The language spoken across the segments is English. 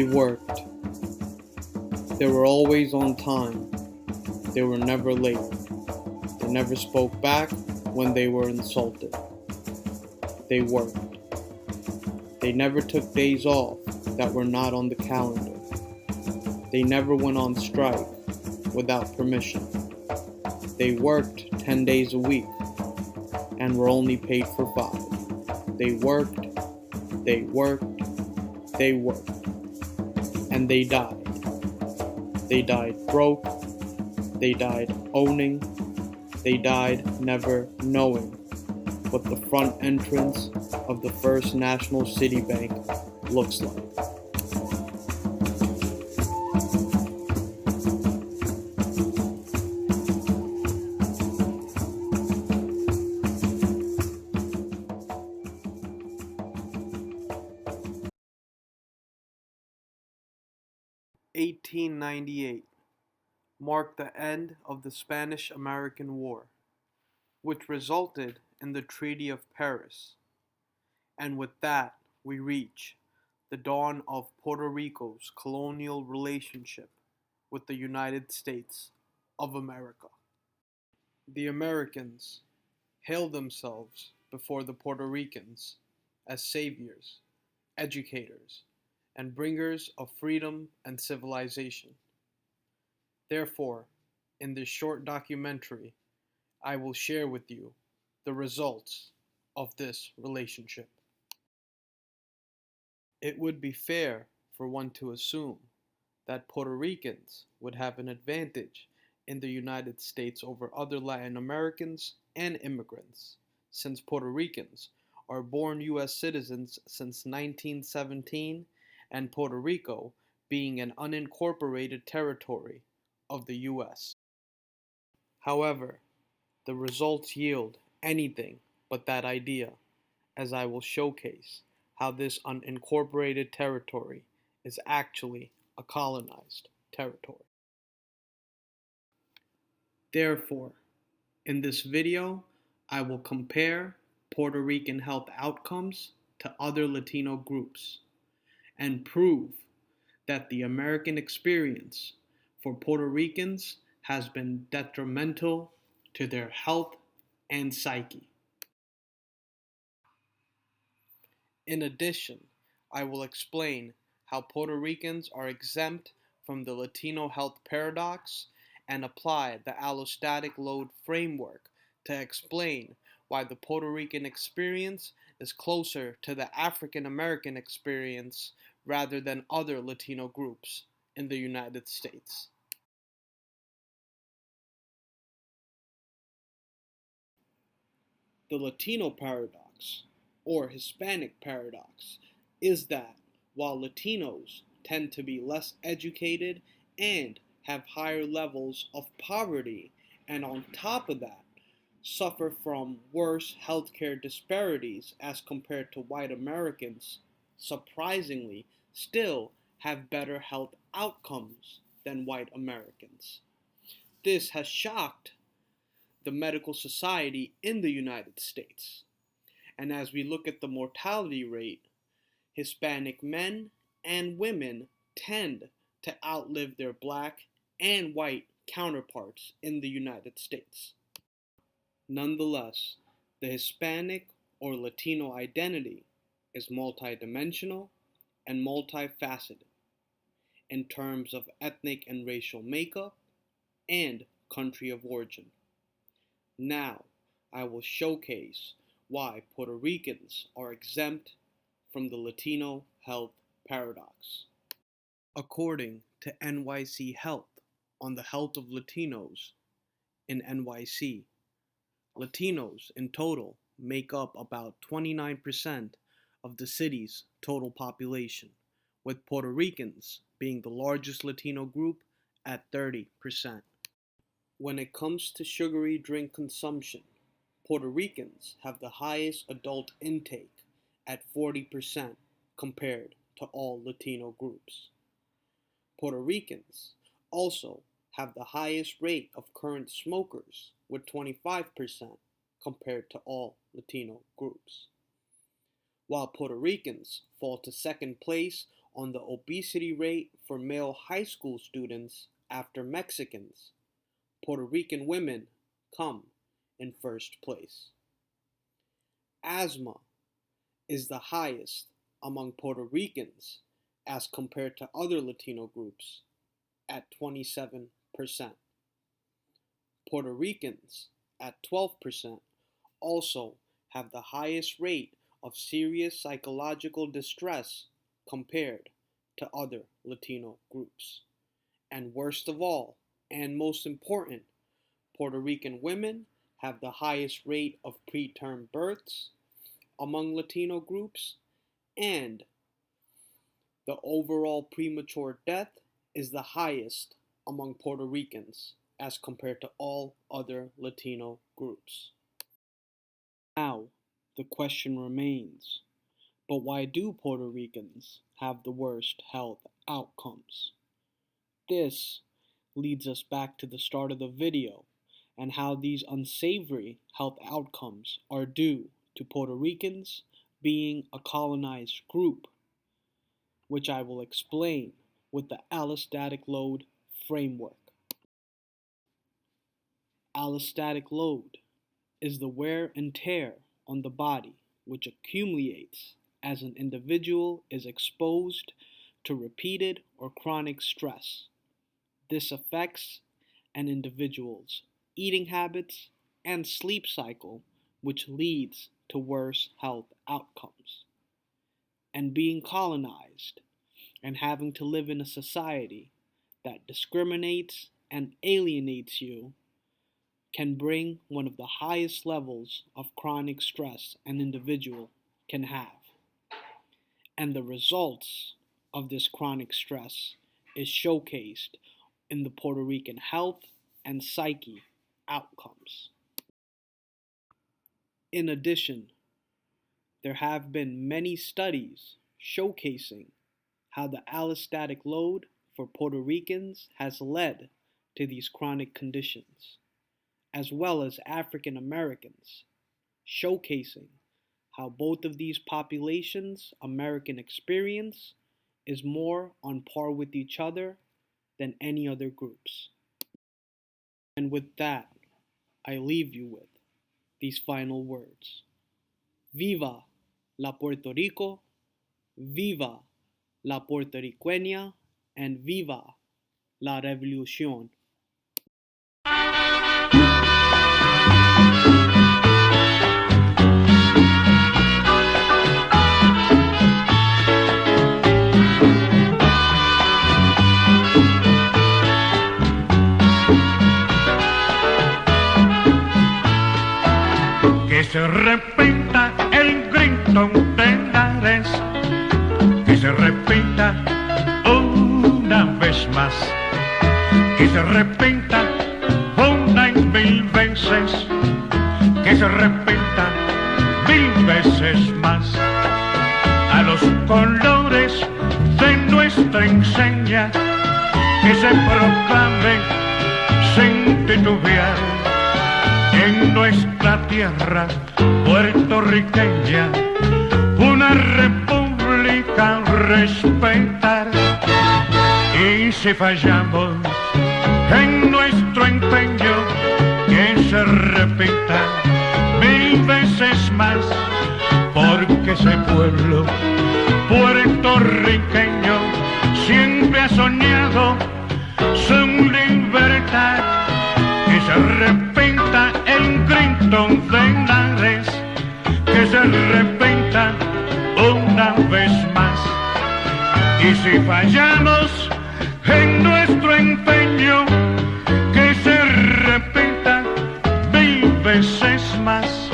They worked. They were always on time. They were never late. They never spoke back when they were insulted. They worked. They never took days off that were not on the calendar. They never went on strike without permission. They worked 10 days a week and were only paid for 5. They worked, they worked, they worked, and they died. They died broke, they died owning, they died never knowing what the front entrance of the First National City Bank looks like. (1898) marked the end of the Spanish-American War, which resulted in the Treaty of Paris, and with that we reach the dawn of Puerto Rico's colonial relationship with the United States of America. The Americans hailed themselves before the Puerto Ricans as saviors, educators, and bringers of freedom and civilization. Therefore, in this short documentary, I will share with you the results of this relationship. It would be fair for one to assume that Puerto Ricans would have an advantage in the United States over other Latin Americans and immigrants, since Puerto Ricans are born U.S. citizens since 1917, and Puerto Rico being an unincorporated territory of the U.S. However, the results yield anything but that idea, as I will showcase how this unincorporated territory is actually a colonized territory. Therefore, in this video, I will compare Puerto Rican health outcomes to other Latino groups and prove that the American experience for Puerto Ricans has been detrimental to their health and psyche. In addition, I will explain how Puerto Ricans are exempt from the Latino health paradox and apply the allostatic load framework to explain why the Puerto Rican experience is closer to the African American experience rather than other Latino groups in the United States. The Latino paradox, or Hispanic paradox, is that while Latinos tend to be less educated and have higher levels of poverty, and on top of that, suffer from worse healthcare disparities as compared to white Americans, surprisingly still have better health outcomes than white Americans. This has shocked the medical society in the United States. And as we look at the mortality rate, Hispanic men and women tend to outlive their black and white counterparts in the United States. Nonetheless, the Hispanic or Latino identity is multidimensional and multifaceted in terms of ethnic and racial makeup and country of origin. Now, I will showcase why Puerto Ricans are exempt from the Latino health paradox. According to NYC Health on the health of Latinos in NYC, Latinos in total make up about 29% of the city's total population, with Puerto Ricans being the largest Latino group at 30%. When it comes to sugary drink consumption, Puerto Ricans have the highest adult intake at 40% compared to all Latino groups. Puerto Ricans also have the highest rate of current smokers with 25% compared to all Latino groups. While Puerto Ricans fall to second place on the obesity rate for male high school students after Mexicans, Puerto Rican women come in first place. Asthma is the highest among Puerto Ricans as compared to other Latino groups at 27%. Puerto Ricans at 12% also have the highest rate of serious psychological distress compared to other Latino groups. And worst of all, and most important, Puerto Rican women have the highest rate of preterm births among Latino groups, and the overall premature death is the highest among Puerto Ricans as compared to all other Latino groups. Now, the question remains, but why do Puerto Ricans have the worst health outcomes? This leads us back to the start of the video and how these unsavory health outcomes are due to Puerto Ricans being a colonized group, which I will explain with the allostatic load framework. Allostatic load is the wear and tear on the body which accumulates as an individual is exposed to repeated or chronic stress. This affects an individual's eating habits and sleep cycle, which leads to worse health outcomes. And being colonized and having to live in a society that discriminates and alienates you can bring one of the highest levels of chronic stress an individual can have. And the results of this chronic stress is showcased in the Puerto Rican health and psyche outcomes. In addition, there have been many studies showcasing how the allostatic load for Puerto Ricans has led to these chronic conditions, as well as African Americans, showcasing how both of these populations' American experience is more on par with each other than any other groups. And with that, I leave you with these final words. Viva la Puerto Rico, viva la puertorriqueña, and viva la revolución. Que se repita el grito de Lares, que se repita una vez más, que se repita una y mil veces, que se repita mil veces más. A los colores de nuestra enseña, que se proclame sin titubear en nuestra tierra puertorriqueña, una república respetar. Y si fallamos en nuestro empeño, que se repita mil veces más, porque ese pueblo puertorriqueño siempre ha soñado su libertad. Que se repita el grito de Lares, que se repita una vez más. Y si fallamos en nuestro empeño, que se repita mil veces más.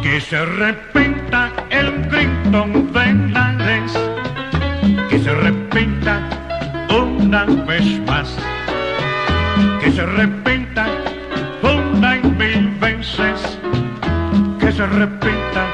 Que se repita el grito de Lares, que se repita una vez más, que se repita una y mil veces, que se repita